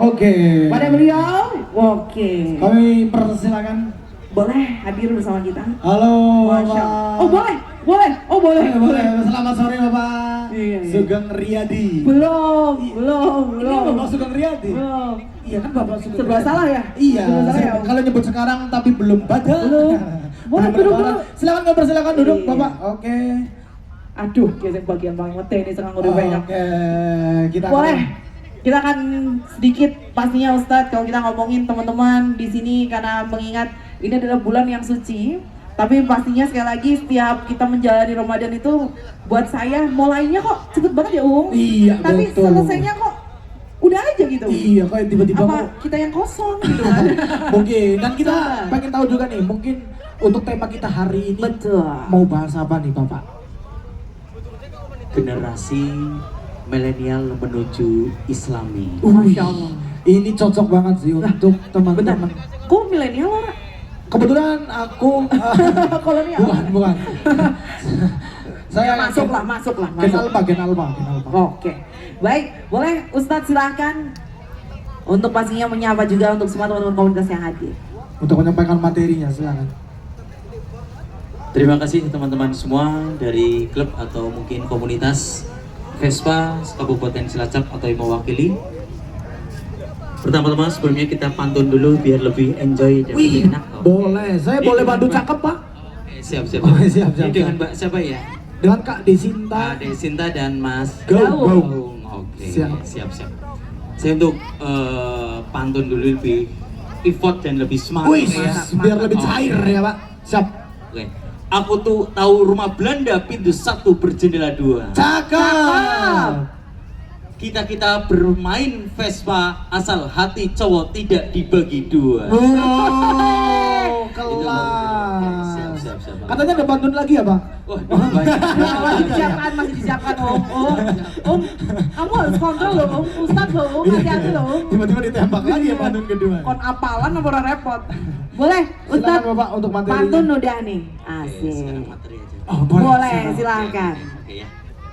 Oke. Pada beliau, oke. Kami persilakan. Boleh hadir bersama kita? Halo, Masya Bapak. Allah. Oh boleh, boleh, oh boleh, Boleh. Selamat sore, Bapak. Iya. Sugeng Riyadi. Belum. Ini Bapak Sugeng Riyadi. Belum. Iya kan Bapak Sugeng Sebelah Riyadi? salah ya? Iya. Sebelah salah ya? Kalau nyebut sekarang tapi belum pada. Belum. Boleh Belum duduk pada. dulu. Silakan Bapak, silakan duduk, Iya. Bapak. Oke. Aduh, gesek bagian paling mete ini sekarang udah banyak. Oke. Kita Boleh. Kita akan sedikit pastinya Ustadz kalau kita ngomongin teman-teman di sini karena mengingat ini adalah bulan yang suci. Tapi pastinya sekali lagi setiap kita menjalani Ramadan itu buat saya mulainya kok cepet banget ya Iya, tapi betul. selesainya kok udah aja gitu. Iya, kok tiba-tiba Apa kita yang kosong gitu kan? mungkin kan kita Sama. pengen tahu juga nih, mungkin untuk tema kita hari ini Betul. mau bahas apa nih, Bapak? Generasi milenial menuju Islami. Masya Allah. Ini cocok banget sih untuk Bentar, teman-teman. kok milenial orang? Kebetulan aku Kolonial? bukan. Saya Masuk lah. Gen Alba. Oke, baik, boleh Ustadz silahkan untuk pastinya menyapa juga untuk semua teman-teman komunitas yang hadir. Untuk menyampaikan materinya, silakan. Terima kasih teman-teman semua dari klub atau mungkin komunitas Vespa Kabupaten Cilacap atau yang mewakili. Pertama-tama sebelumnya kita pantun dulu biar lebih enjoy dan lebih enak. Boleh. Saya boleh bantu cakep, Pak? Siap. Oh, siap. Ini dengan Mbak siapa ya? Dengan Kak Desinta. Ade Sinta dan Mas Gaung. Oke. Siap. Siap. Saya untuk pantun dulu lebih effort dan lebih semangat Wih, ya. biar lebih cair ya, Pak. Siap. Oke. Aku tuh tahu rumah Belanda pintu 1 berjendela 2. Cakep. Kita bermain Vespa asal hati cowok tidak dibagi 2. Oh, Itu kelas. Siap. Katanya ada pantun lagi ya, Pak? Wah, banyak. Masih disiapkan Om. Kamu harus kontrol loh Om, Ustadz loh Om, hati-hati loh Om. Tiba-tiba ditembak lagi ya pantun kedua. Kon apalan apa orang repot? Boleh, Silakan, Ustadz. Bapak, untuk materinya. Pantun udah nih, Oke, sekarang asik. materi aja. Oh, Boleh, silakan. silahkan. Oke ya.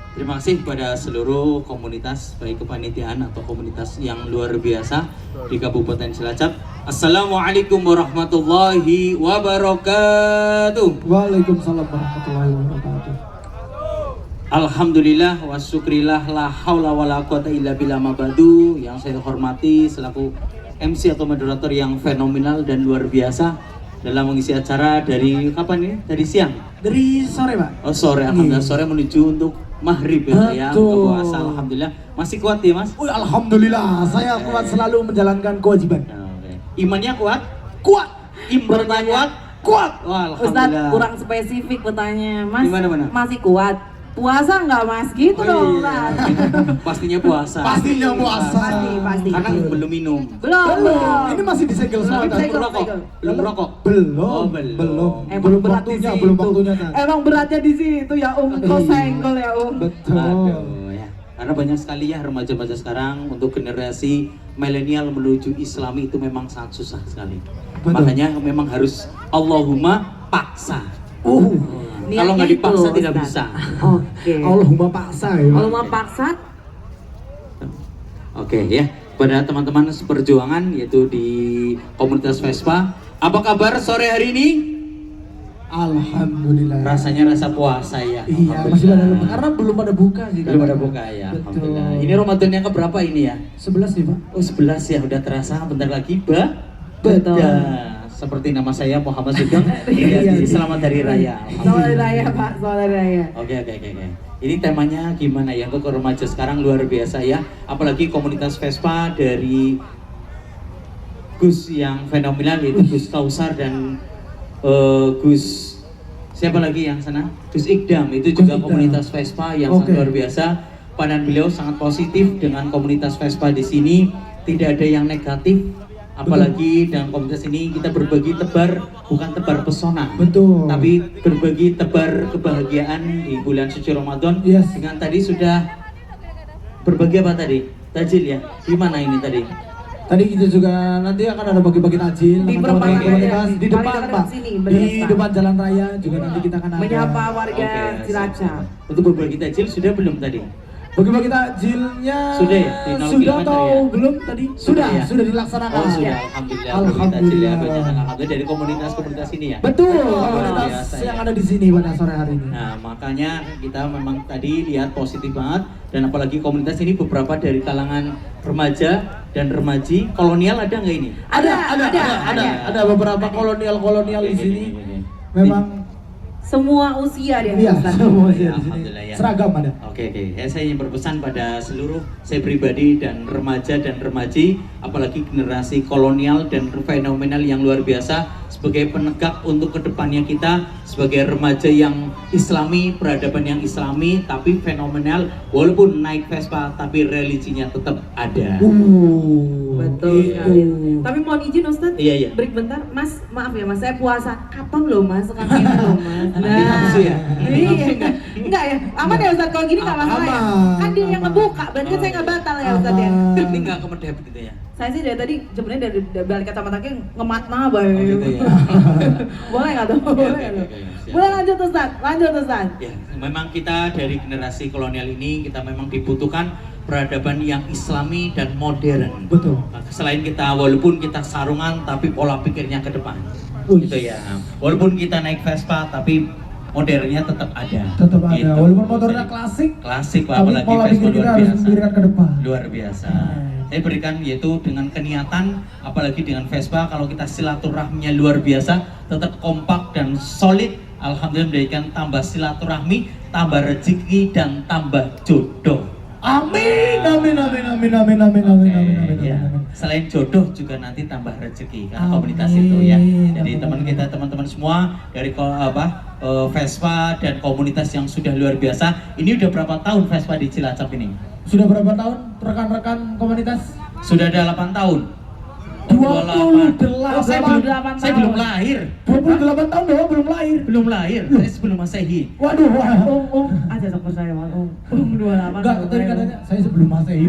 Terima kasih kepada seluruh komunitas, baik kepanitiaan atau komunitas yang luar biasa di Kabupaten Cilacap. Assalamualaikum warahmatullahi wabarakatuh. Waalaikumsalam warahmatullahi wabarakatuh. Alhamdulillah wa syukrillah la haula wa la quwata illa billah mabadu. Yang saya hormati selaku MC atau moderator yang fenomenal dan luar biasa dalam mengisi acara dari kapan ini? Dari siang? Dari sore, Pak. Oh sore, alhamdulillah sore menuju untuk maghrib ya, Betul. buka puasa, alhamdulillah. Masih kuat ya mas? Wih, alhamdulillah, saya kuat selalu menjalankan kewajiban. Oke. Imannya kuat? Kuat. Imannya Bertanya. kuat? Kuat. Wah, Ustadz alhamdulillah. kurang spesifik bertanya, Mas. Gimana? Masih kuat? Puasa nggak Mas? Gitu Oh, dong, iya. Ustadz. Pastinya puasa. Pastinya puasa. Pasti. Karena belum minum. Belum. Ini masih disegel semua. Belum Tan. disegel. Belum rokok? Belum rokok? Belum. Oh, belum. Belum berat di waktunya, situ. belum waktunya, Tan. Emang beratnya di situ ya Kau senggol ya Betul. Aduh ya. Karena banyak sekali ya remaja-remaja sekarang untuk generasi milenial menuju Islami itu memang sangat susah sekali. Betul. Makanya memang harus Allahumma paksa. Niatnya Kalau nggak dipaksa itu, tidak Ustaz. bisa. Oke. Allahumma paksa ya. Kalau mau paksa, Oke ya. Pada teman-teman seperjuangan yaitu di komunitas Vespa, apa kabar sore hari ini? Alhamdulillah. Rasanya rasa puasa ya. Iya, masih pada lupa. Karena belum ada buka sih. Belum Kak. ada buka ya. Betul. Alhamdulillah. Ini Ramadan yang keberapa ini ya? 11 nih, Pak. Oh 11 ya, udah terasa bentar lagi Betul. Seperti nama saya Muhammad Sugeng. Iya. Selamat Hari Raya. soal hari raya Pak, soal hari raya. Oke. Ini temanya gimana ya untuk remaja sekarang luar biasa ya. Apalagi komunitas Vespa dari Gus yang fenomenal yaitu Gus Kausar dan Gus siapa lagi yang sana? Gus Ikdam itu juga Gus Ikdam. komunitas Vespa yang Oke. sangat luar biasa. Pandangan beliau sangat positif dengan komunitas Vespa di sini, tidak ada yang negatif. Apalagi dalam komunitas ini kita berbagi tebar, bukan tebar pesona, Betul. tapi berbagi tebar kebahagiaan di bulan suci Ramadan. Yes. Dengan tadi sudah berbagi apa tadi? Tajil ya? Di mana ini tadi? Tadi kita juga nanti akan ada bagi-bagi takjil Di teman-teman perempatan komunitas raya, di depan, paling dekat Pak. sini, Di benar, Pak. depan jalan raya juga nanti kita akan ada. Menyapa warga Oke, Cilacap. Untuk berbagi tajil sudah belum tadi? Bagi-bagi takjilnya Sudah ya? Di 0 sudah kilometer atau ya? belum tadi? Sudah ya? Sudah dilaksanakan. Oh sudah, alhamdulillah. Alhamdulillah. Alhamdulillah dari komunitas-komunitas ini ya. Betul, Luar komunitas biasa yang ya. ada di sini pada sore hari ini. Nah, makanya kita memang tadi lihat positif banget dan apalagi komunitas ini beberapa dari kalangan remaja dan remaji. Kolonial ada nggak ini? Ada beberapa kolonial di sini. Ini. Memang Semua usia dia iya, Ustaz. semua di sini. Alhamdulillah ya. Seragam ada. Oke. Ya, saya ingin berpesan pada seluruh saya pribadi dan remaja dan remaji, apalagi generasi kolonial dan fenomenal yang luar biasa sebagai penegak untuk kedepannya kita sebagai remaja yang islami, peradaban yang islami tapi fenomenal, walaupun naik Vespa tapi religinya tetap ada. Betul sekali. Tapi mohon izin Ustaz, Iya. break bentar. Mas, maaf ya Mas, saya puasa. Kapan loh Mas? Kapan loh Mas? Nanti nafsu ya? Nanti Iya. nafsu nggak? Enggak ya? Aman ya Ustaz, kalau gini nggak masalah ya? Aman. Kan dia yang ngebuka, berarti kan saya nggak batal ya Ustaz ya? Ini nggak kemedep gitu ya? Saya sih dari tadi sebenarnya dari balik kacamata ngematna Oh, gitu ya? Boleh nggak tuh? Boleh nggak tuh? Siap. Boleh lanjut Ustaz, lanjut Ustaz. Ya, memang kita dari generasi kolonial ini kita memang dibutuhkan peradaban yang islami dan modern. Betul. Nah, selain kita walaupun kita sarungan tapi pola pikirnya ke depan. Wih. Gitu ya. Walaupun kita naik Vespa tapi modernnya tetap ada. Tetap ada. Gitu. Walaupun motornya Jadi, klasik, klasik tapi apalagi pola Vespa pikir kita luar harus biasa. mendirikan ke depan. Luar biasa. Hmm. Saya berikan yaitu dengan keniatan, apalagi dengan Vespa, kalau kita silaturahminya luar biasa, tetap kompak dan solid. Alhamdulillah memberikan tambah silaturahmi, tambah rezeki dan tambah jodoh. Amin. Ya. Selain jodoh juga nanti tambah rezeki karena Amin. komunitas itu ya. Jadi Amin. teman-teman semua dari Vespa dan komunitas yang sudah luar biasa. Ini udah berapa tahun Vespa di Cilacap ini? Sudah berapa tahun rekan-rekan komunitas? Sudah ada 8 tahun. 28. Oh, saya belum lahir. 28 tahun doang belum lahir. Belum lahir. Saya sebelum Masehi. Waduh, Aja sok percaya Mas. 28. Enggak, tadi katanya saya sebelum Masehi.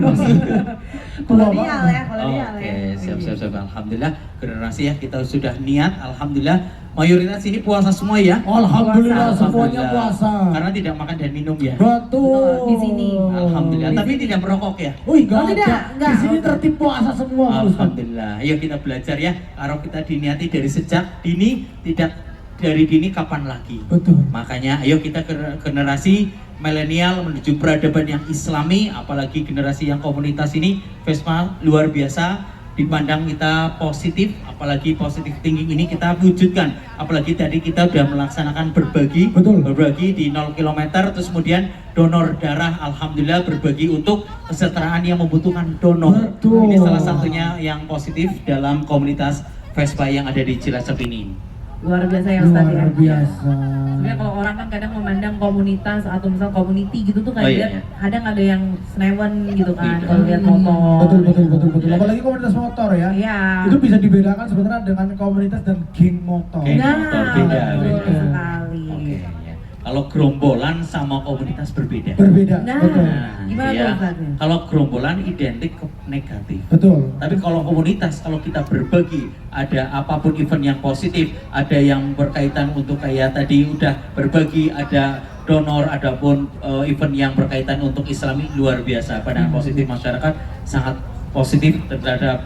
Kolonial ya, kolonial Oke, ya. siap. Alhamdulillah generasi ya kita sudah niat. Alhamdulillah mayoritas ini puasa semua ya. Alhamdulillah Puasa. semuanya puasa. Karena tidak makan dan minum ya. Betul. Di sini. Alhamdulillah. Di Tapi sini. tidak merokok ya. Wih, Oh, enggak tidak, ada. enggak. Di sini tertib puasa semua, Pak Ustaz. Alhamdulillah. Ayo kita belajar ya. Kalau kita diniati dari sejak dini, tidak dari dini kapan lagi. Betul. Makanya ayo kita generasi milenial menuju peradaban yang islami, apalagi generasi yang komunitas ini Vespa luar biasa dipandang kita positif, apalagi positif thinking ini kita wujudkan, apalagi tadi kita sudah melaksanakan berbagi. Betul. Berbagi di 0 km, terus kemudian donor darah, alhamdulillah berbagi untuk kesejahteraan yang membutuhkan donor. Betul. Ini salah satunya yang positif dalam komunitas Vespa yang ada di Cilacap ini. Luar biasa ya Ustaz ya. Luar biasa. Sebenarnya kalau orang kan kadang memandang komunitas atau misal community gitu tuh Oh, iya, kadang iya. kadang ada yang senewan gitu kan Iya. kalau lihat motor. Betul. Apalagi komunitas motor ya. Iya. Itu bisa dibedakan sebenarnya dengan komunitas dan geng motor. Geng Nah, motor beda, betul beda. sekali. Oke, ya. Kalau gerombolan sama komunitas berbeda. Berbeda. Nah. Betul. Gimana ya. tuh, Ustaznya? Kalau gerombolan identik ke negatif. Betul. Tapi kalau komunitas, kalau kita berbagi, ada apapun event yang positif, ada yang berkaitan untuk kayak tadi udah berbagi, ada donor, ada pun event yang berkaitan untuk Islami, luar biasa. Pandangan positif masyarakat sangat positif terhadap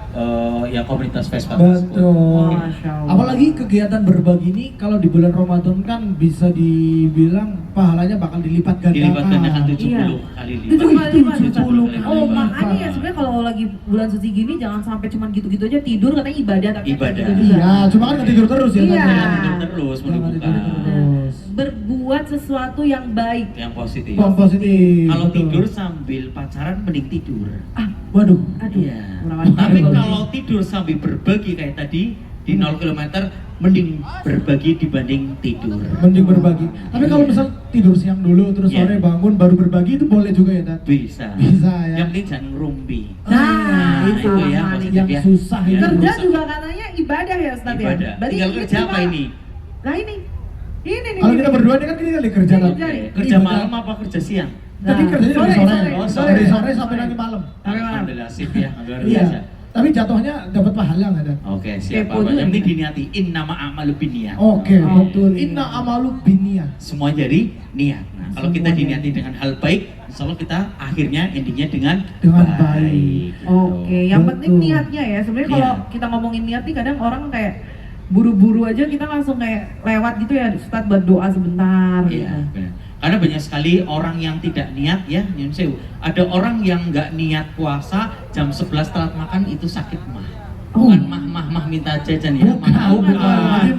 ya komunitas Vespa tersebut. Betul. Masya Allah. Apalagi kegiatan berbagi ini kalau di bulan Ramadan kan bisa dibilang pahalanya bakal dilipat gandakan. Dilipat gandakan 70 Iya. kali lipat. 70 kali lipat, Ustaz. 70 kali Oh lipat. makanya ya sebenarnya kalau lagi bulan suci gini jangan sampai cuman gitu-gitu aja tidur katanya ibadah tapi Ibadah. gitu juga. Iya, cuma kan nggak tidur terus ya. Iya. Tante. Jangan tidur terus Jangan menunggu tidur buka. terus. Berbuat sesuatu yang baik. Yang positif. Yang positif. Kalau betul. tidur sambil pacaran mending tidur. Waduh. Aduh. Iya. kurang ajar. Tapi kalau tidur sambil berbagi kayak tadi di 0 km mending berbagi dibanding tidur. Mending berbagi. Tapi kalau misal tidur siang dulu terus Iya. sore bangun baru berbagi itu boleh juga ya, Tat? Bisa. Bisa ya. Yang penting jangan ngerumpi. Nah, itu ya sama positif nih. Yang ya. susah Ya, itu. Kerja rusak. juga katanya ibadah ya Ustaz ya. Ibadah. Berarti Tinggal ini kerja apa cuma- ini? Nah ini nih. Kalau kita berdua ini kan kita lagi kerja Ini Tat. kerja nih. Kerja Ibadah. malam apa kerja siang? Tapi Nah, kerjanya sore, dari sore. sore. Oh, Sore. dari sore sampai nanti malam. Sampai malam. Alhamdulillah sip ya, luar Iya. biasa. Tapi jatuhnya dapat pahala nggak, Tat? Oke, siap Kepo Pak. juga Yang penting kita. diniati innama a'malu binniyat. Oke, Oh, betul. iya. Inna amalu biniyah. Semua dari niat. Nah, kalau kita Semuanya. diniati dengan hal baik, insya Allah kita akhirnya endingnya dengan baik. gitu. Oke, yang penting Betul. niatnya ya. Sebenarnya Iya. kalau kita ngomongin niat nih kadang orang kayak buru-buru aja kita langsung kayak lewat gitu ya, Ustadz berdoa sebentar Iya, gitu. benar. Karena banyak sekali orang yang tidak niat ya, Nyun Sewu. Ada orang yang nggak niat puasa jam 11 telat makan itu sakit mah. Bukan mah minta jajan ya. Bukan, bukan.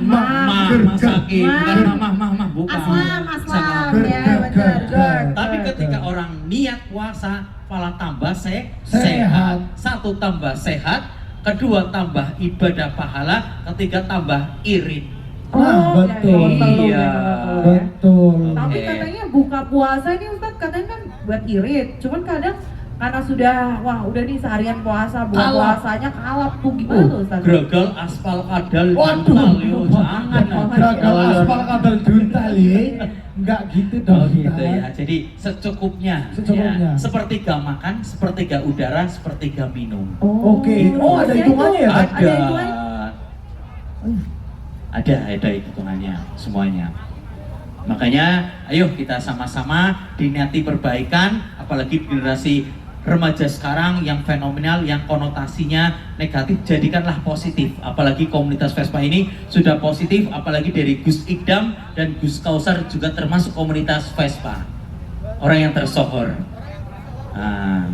mah. Mah sakit, bukan Mah. mah bukan. Aslam ya, Ger, benar. ger. Tapi ketika orang niat puasa, malah tambah sehat. Satu tambah sehat, kedua tambah ibadah pahala, ketiga tambah irit. Nah, betul. Iya. Betul. Tapi Oke. katanya buka puasa ini Ustadz katanya kan buat irit. Cuman kadang karena sudah udah nih seharian puasa, buka Kalap. puasanya kalap tuh gimana tuh Ustadz? Gregal aspal kadal Waduh, juntal, yo jangan. gagal aspal kadal juntal ya. Enggak gitu dong. Oh gitu ya. Jadi secukupnya. Secukupnya. Ya. Sepertiga makan, sepertiga udara, sepertiga minum. Oke. Oh, ada hitungannya ya, Kak? Ada hitungannya. Ada hitungannya semuanya. Makanya ayo kita sama-sama diniati perbaikan, apalagi generasi remaja sekarang yang fenomenal, yang konotasinya negatif, jadikanlah positif. Apalagi komunitas Vespa ini sudah positif, apalagi dari Gus Ikdam dan Gus Kausar juga termasuk komunitas Vespa, orang yang tersohor. Nah,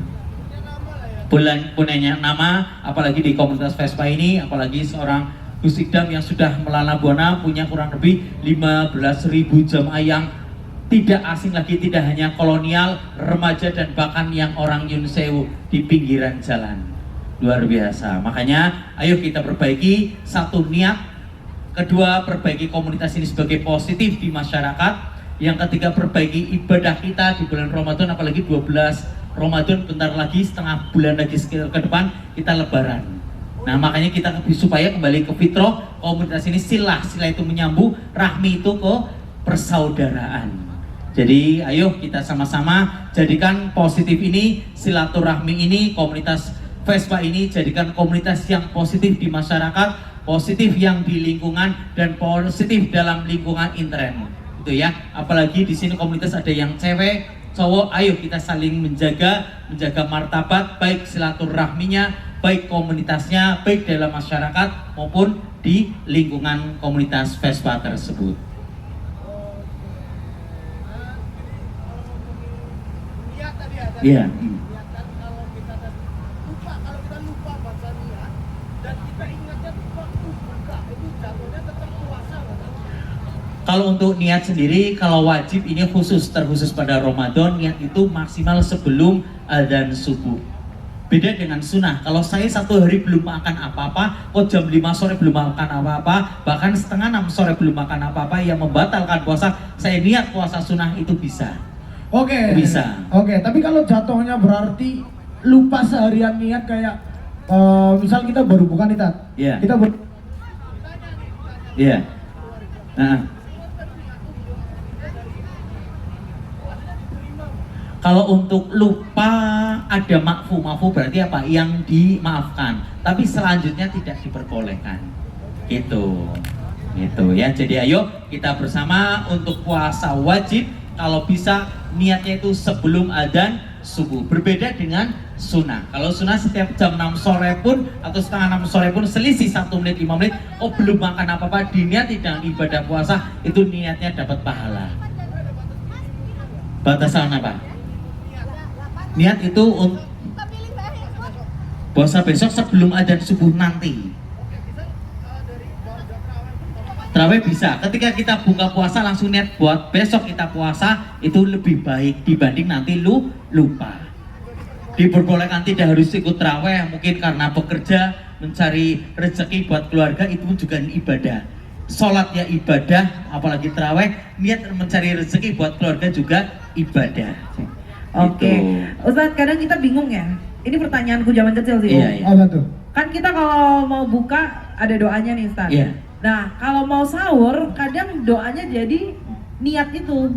bulan punya nama, apalagi di komunitas Vespa ini, apalagi seorang Gus Ikdam yang sudah melana buana, punya kurang lebih 15.000 jamaah yang tidak asing lagi, tidak hanya kolonial, remaja, dan bahkan yang orang Nyun Sewu di pinggiran jalan. Luar biasa. Makanya ayo kita perbaiki, satu niat, kedua perbaiki komunitas ini sebagai positif di masyarakat, yang ketiga perbaiki ibadah kita di bulan Ramadan, apalagi 12 Ramadan, bentar lagi, setengah bulan lagi ke depan kita lebaran. Nah makanya kita supaya kembali ke fitrah komunitas ini, sila itu menyambung, rahmi itu ke persaudaraan. Jadi ayo kita sama-sama jadikan positif ini, silaturahmi ini, komunitas Vespa ini jadikan komunitas yang positif di masyarakat, positif yang di lingkungan, dan positif dalam lingkungan intern. Itu ya. Apalagi di sini komunitas ada yang cewek, cowok, ayo kita saling menjaga martabat baik silaturahminya, baik komunitasnya, baik dalam masyarakat maupun di lingkungan komunitas Vespa tersebut. Iya. Kalau untuk niat sendiri, kalau wajib ini terkhusus pada Ramadan, niat itu maksimal sebelum adzan subuh. Beda dengan sunnah, kalau saya satu hari belum makan apa-apa, kok jam 5 sore belum makan apa-apa, bahkan setengah 6 sore belum makan apa-apa, yang membatalkan puasa, saya niat puasa sunnah itu bisa. Oke. Bisa. Oke, tapi kalau jatuhnya berarti lupa seharian niat kayak misal kita baru buka nih, Tat. Iya. Kita Iya. Nah. Kalau untuk lupa ada mafu berarti apa? Yang dimaafkan, tapi selanjutnya tidak diperbolehkan. Gitu ya. Jadi ayo kita bersama untuk puasa wajib, kalau bisa niatnya itu sebelum adzan subuh. Berbeda dengan sunnah. Kalau sunnah setiap jam 6 sore pun atau setengah 6 sore pun selisih 1 menit 5 menit, oh belum makan apa-apa, diniati dengan ibadah puasa, itu niatnya dapat pahala. Batasan apa? Niat itu untuk puasa besok sebelum adzan subuh nanti. Terawih bisa. Ketika kita buka puasa langsung niat buat besok kita puasa, itu lebih baik dibanding nanti lupa. Diperbolehkan tidak harus ikut terawih, mungkin karena bekerja mencari rezeki buat keluarga, itu pun juga ibadah. Sholat ya ibadah, apalagi terawih, niat mencari rezeki buat keluarga juga ibadah. Oke, Gitu. Ustadz kadang kita bingung ya. Ini pertanyaanku zaman kecil sih. Iya, Om. iya. apa tuh? Kan kita kalau mau buka ada doanya nih Ustadz. Iya. Nah kalau mau sahur kadang doanya jadi niat itu.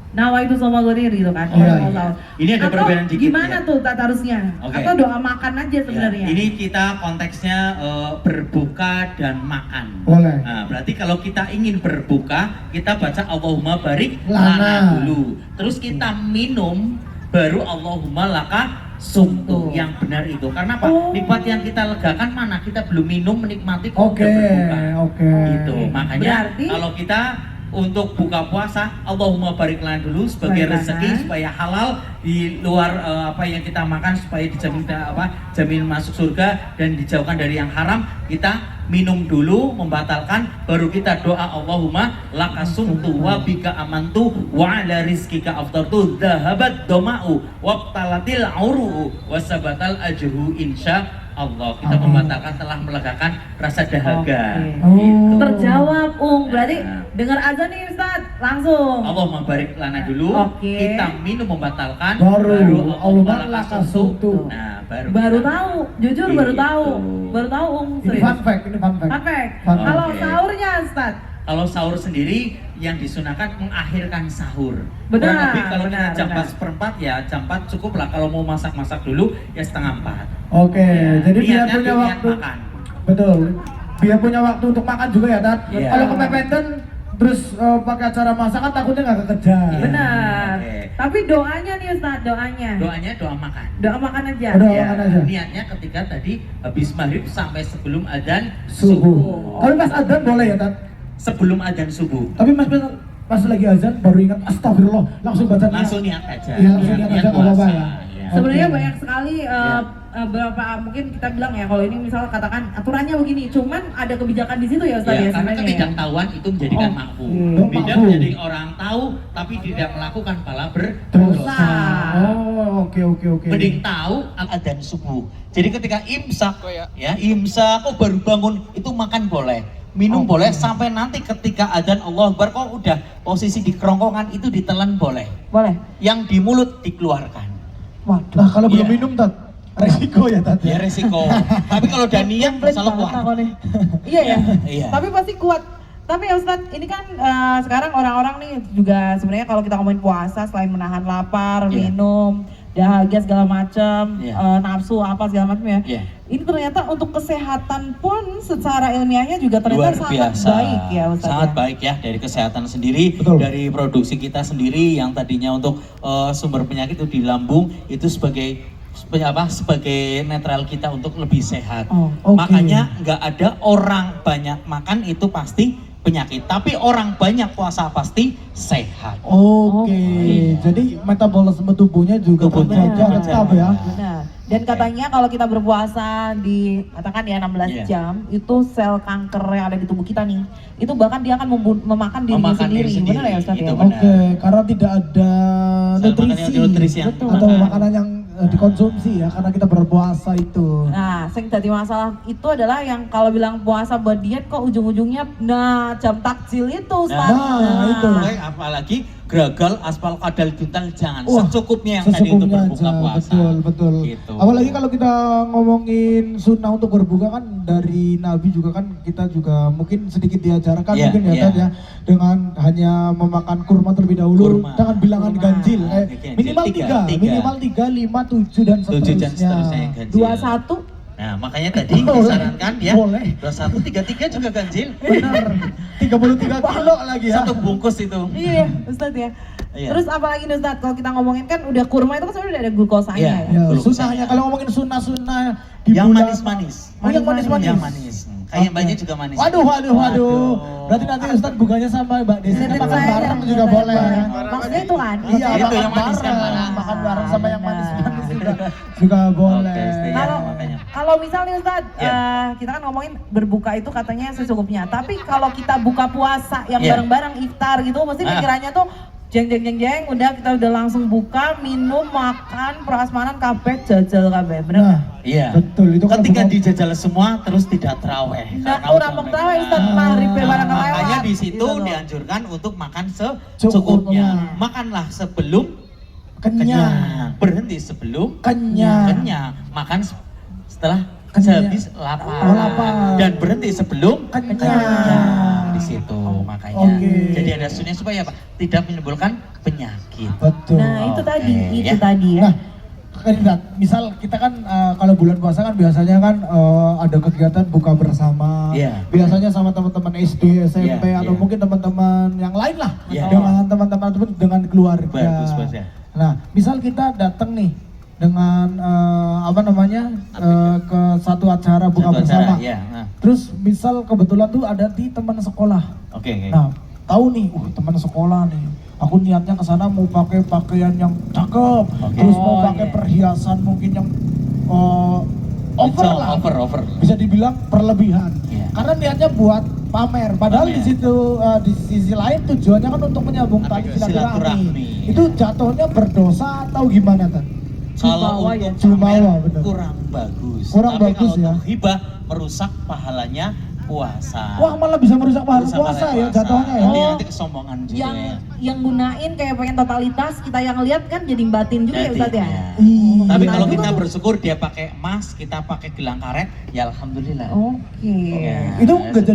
Nawa itu sama gitu kan. Oh, kalau iya. mau sahur. Ini ada Atau perbedaan dikit, gimana ya. tuh tata harusnya? Oke. Atau doa makan aja sebenarnya. Ya, ini kita konteksnya berbuka dan makan. Boleh. Nah, berarti kalau kita ingin berbuka, kita baca Allahumma barik Lana. lana dulu. Terus kita minum baru Allahumma laka sumtu yang benar itu. Karena apa? Oh. Nikmat yang kita legakan mana? Kita belum minum menikmati kok Oke, udah berbuka. oke. Gitu. Makanya Berarti- kalau kita untuk buka puasa, Allahumma barik lana dulu sebagai Barik rezeki lana. supaya halal di luar apa yang kita makan supaya dijamin jamin masuk surga dan dijauhkan dari yang haram. Kita minum dulu membatalkan, baru kita doa Allahumma lakasumtu wa bika amantu wa ala rizkika aftartu dhahabat doma'u waqtalatil auru'u wasabatal ajru insya Allah. Kita Amin. membatalkan telah melegakan rasa dahaga. Oke. Gitu. Terjawab, Berarti Nah. dengar azan nih Ustaz, langsung. Allahumma barik lana dulu, Oke. kita minum membatalkan, Baru Allahumma lakasumtu. lakasumtu. Nah, Baru tahu, jujur baru Gitu. tahu. Baru tahu, Ini serius. fun fact, ini fun fact. Fun fact. Fun Kalau fact. sahurnya Ustaz, Kalau sahur sendiri yang disunahkan mengakhirkan sahur. Benar, Kurang lebih kalau benar, kita jam benar. 4:04 ya jam 4 cukup lah. Kalau mau masak-masak dulu ya setengah 4. Oke, Ya, jadi biar niatnya punya niat waktu. makan. Betul. Biar punya waktu untuk makan juga ya, Tat. Iya. Kalau kepepetan terus pakai acara masak kan takutnya nggak kekejar. Iya. benar. Oke. Tapi doanya nih Ustaz, doanya. Doanya doa makan. Doa makan aja. Doa Ya, makan aja. niatnya ketika tadi habis maghrib sampai sebelum adzan Subuh. subuh. Tapi pas adzan boleh ya, Tat. Sebelum adzan subuh. Tapi Mas pas lagi azan baru ingat astagfirullah langsung baca niat. Langsung niat aja. Iya, langsung niat aja, nggak apa-apa ya. Ya. Sebenarnya Oke. banyak sekali beberapa mungkin kita bilang ya kalau ini misal katakan aturannya begini, cuman ada kebijakan di situ ya Ustaz Ya, ya karena sebenarnya. ketidaktahuan itu menjadikan Oh, makruh. hmm. Beda Makruh. menjadi orang tahu tapi tidak melakukan pala Dosa. berdosa. Oh, oke. Mending tahu adzan subuh. Jadi ketika imsak ya imsak kok baru bangun itu makan boleh. Minum boleh sampai nanti ketika adzan Allah Akbar kok udah posisi di kerongkongan itu ditelan boleh. Boleh. Yang di mulut dikeluarkan. Waduh. Nah, kalau belum Iya. minum, Tat, resiko ya, Tat. Ya resiko. Tapi kalau udah niat masalah kuat. Iya ya. Iya. Tapi pasti kuat. Tapi ya Ustadz, ini kan sekarang orang-orang nih juga sebenarnya kalau kita ngomongin puasa selain menahan lapar, Iya. minum, dahaga segala macam, Iya. nafsu apa segala macam ya. Iya. Ini ternyata untuk kesehatan pun secara ilmiahnya juga ternyata Luar sangat biasa. baik ya Ustadz. Sangat ya. baik ya dari kesehatan sendiri, Betul. dari produksi kita sendiri yang tadinya untuk sumber penyakit itu di lambung itu sebagai sebagai netral kita untuk lebih sehat. Oh, oke. Makanya nggak ada orang banyak makan itu pasti penyakit, tapi orang banyak puasa pasti sehat. Oke, jadi metabolisme tubuhnya juga Tubuhnya terjaga tetap ya. Benar. Dan katanya kalau kita berpuasa di katakan ya 16 Iya. jam, itu sel kanker yang ada di tubuh kita nih, itu bahkan dia akan memakan dirinya Memakan diri sendiri. Benar sendiri, ya Ustaz itu ya? benar. Oke, karena tidak ada Sel makanan nutrisi, yang nutrisi yang Betul. atau dimakan. makanan yang dikonsumsi ya karena kita berpuasa itu. Nah, yang jadi masalah itu adalah yang kalau bilang puasa buat diet kok ujung-ujungnya jam takjil itu Ustaz. Nah, itu. Apalagi gagal aspal kadal bintal jangan Wah, secukupnya yang tadi untuk secukupnya berbuka aja, puasa. betul. Gitu. Apalagi kalau kita ngomongin sunnah untuk berbuka kan dari Nabi juga kan kita juga mungkin sedikit diajarkan Iya, mungkin ya iya. Tad ya dengan hanya memakan kurma terlebih dahulu Kurma. dengan bilangan Kurma. ganjil, Ganjil, minimal tiga. minimal 3, 5, 7 dan 7 dan seterusnya. seterusnya ganjil. 21 Nah, makanya tadi Boleh. disarankan ya. Boleh. 21 33 juga ganjil. Benar. 33 kilo lagi ya. Satu bungkus itu. Iya, Ustaz ya. Iya. Terus apalagi nih Ustaz, kalau kita ngomongin kan udah kurma itu kan sebenarnya udah ada glukosanya Iya. ya. Ya, Belum sunnahnya saya. kalau ngomongin sunnah-sunnah di Yang bulan manis-manis. Oh, yang manis-manis. Yang manis. Kayak Oke. banyak juga manis. Waduh. Berarti nanti Ustaz bukanya sama Mbak Desi Titip makan saya, bareng titip juga saya. boleh. Maksudnya itu kan. Iya, Itu makan yang manis kan bareng, malah. makan bareng sama yang Benar. manis-manis juga boleh. Oke, Sti, ya, Kalau makanya. kalau misalnya Ustaz, Iya. kita kan ngomongin berbuka itu katanya secukupnya. Tapi kalau kita buka puasa yang Iya. bareng-bareng iftar gitu, pasti Ah. pikirannya tuh jeng, udah kita udah langsung buka, minum, makan, prasmanan, kabeh, jajal kabeh, bener Nah, nggak? Iya. betul itu kalau Ketika buka- dijajal semua terus tidak terawih. Nah, Karena orang udah mau terawih, Ustaz, mereka- maghrib bareng kelewat. Makanya di situ Gitu loh. dianjurkan untuk makan Cukupnya. secukupnya. Makanlah sebelum kenyang. Berhenti sebelum Kenyang. kenyang. Makan setelah Kenyang. sehabis lapar. Oh, lapar. Dan berhenti sebelum Kenyang. Di situ makanya. Oke. Jadi ada sunnah supaya apa? Tidak menimbulkan penyakit. Betul. Nah, itu Oke, tadi, itu ya. tadi ya. Nah, kandidat, misal kita kan kalau bulan puasa kan biasanya kan ada kegiatan buka bersama. Iya. Biasanya sama teman-teman SD, SMP Iya, atau iya. mungkin teman-teman yang lain lah. Iya. Dengan teman-teman ataupun dengan keluarga. Bagus, bagus ya. Nah, misal kita datang nih dengan ke satu acara buka Satu bersama. acara, ya. Nah. Terus misal kebetulan tuh ada di teman sekolah. Oke. Nah, tahu nih, teman sekolah nih. Aku niatnya ke sana mau pakai pakaian yang cakep, terus mau pakai perhiasan mungkin yang over. Bisa dibilang berlebihan. Iya. Karena niatnya buat pamer. Padahal di situ di sisi lain tujuannya kan untuk menyambung tali silaturahmi. Itu jatuhnya berdosa atau gimana kan? Kalau Jumawa untuk Jumawa, pamer, bener. kurang bagus. Kurang Tapi bagus kalau ya. untuk hibah merusak pahalanya puasa. Wah, malah bisa merusak pahala Merusak puasa pahala ya puasa. jatuhnya ya. Nanti kesombongan juga yang ya. yang gunain kayak pengen totalitas, kita yang lihat kan jadi batin juga ya Jadi, Ustaz ya. ya. Iya. Tapi kalau Nah, kita itu- bersyukur dia pakai emas, kita pakai gelang karet, ya alhamdulillah. Oke. Ya. Itu nggak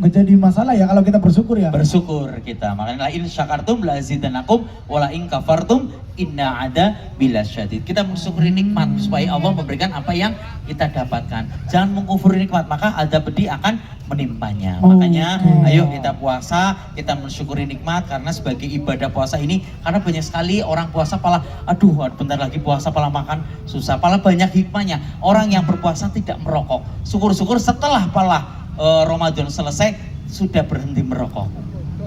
jadi masalah ya kalau kita bersyukur ya. Bersyukur kita. Makanya la in syakartum la azidanakum wa la in kafartum inna ada bila syadid. Kita mensyukuri nikmat supaya Allah memberikan apa yang kita dapatkan. Jangan mengkufuri nikmat, maka azab pedih akan menimpanya. Makanya ayo kita puasa, kita mensyukuri nikmat karena sebagai ibadah puasa ini, karena banyak sekali orang puasa pala aduh bentar lagi puasa pala makan susah, pala banyak hikmahnya. Orang yang berpuasa tidak merokok. Syukur-syukur setelah pala Ramadan selesai sudah berhenti merokok.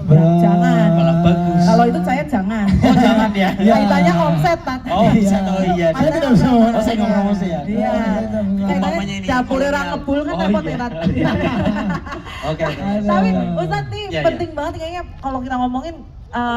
Jangan. Malah bagus. Kalau itu saya jangan. Oh jangan ya. Kaitannya omset, Tat. Oh bisa, oh iya. Saya tidak bisa. Oh saya ngomong promosi ya. Iya. Umpamanya Kaitannya ini dapur orang kolonial. ngebul kan Oh, repot iya. ya, Tat. Oke. Tapi Ustaz nih Iya, penting banget kayaknya kalau kita ngomongin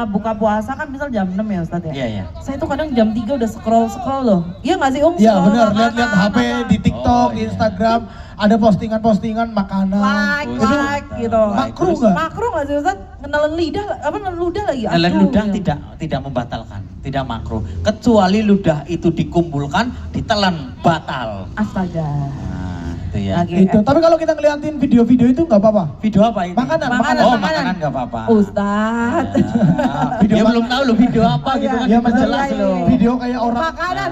buka puasa kan misal jam 6 ya Ustaz ya. Iya iya. Saya tuh kadang jam 3 udah scroll loh. Iya nggak sih Iya Scroll benar, makanan, lihat-lihat HP di TikTok, Oh, iya. Instagram, ada postingan-postingan makanan. like gitu. Makruh nggak? Makruh nggak sih Ustaz? Ngenelen lidah, nelen ludah lagi. Nelen Aduh, ludah gitu. tidak membatalkan, tidak makruh. Kecuali ludah itu dikumpulkan, ditelan batal. Astaga. Nah, itu ya. Oke. Itu. Tapi kalau kita ngeliatin video-video itu nggak apa-apa. Video apa ini? Makanan, Oh, makanan. makanan nggak apa-apa. Ustaz. Video Dia makan- belum tahu loh video apa gitu kan. Ya Jelas jelas loh. video kayak orang Makanan,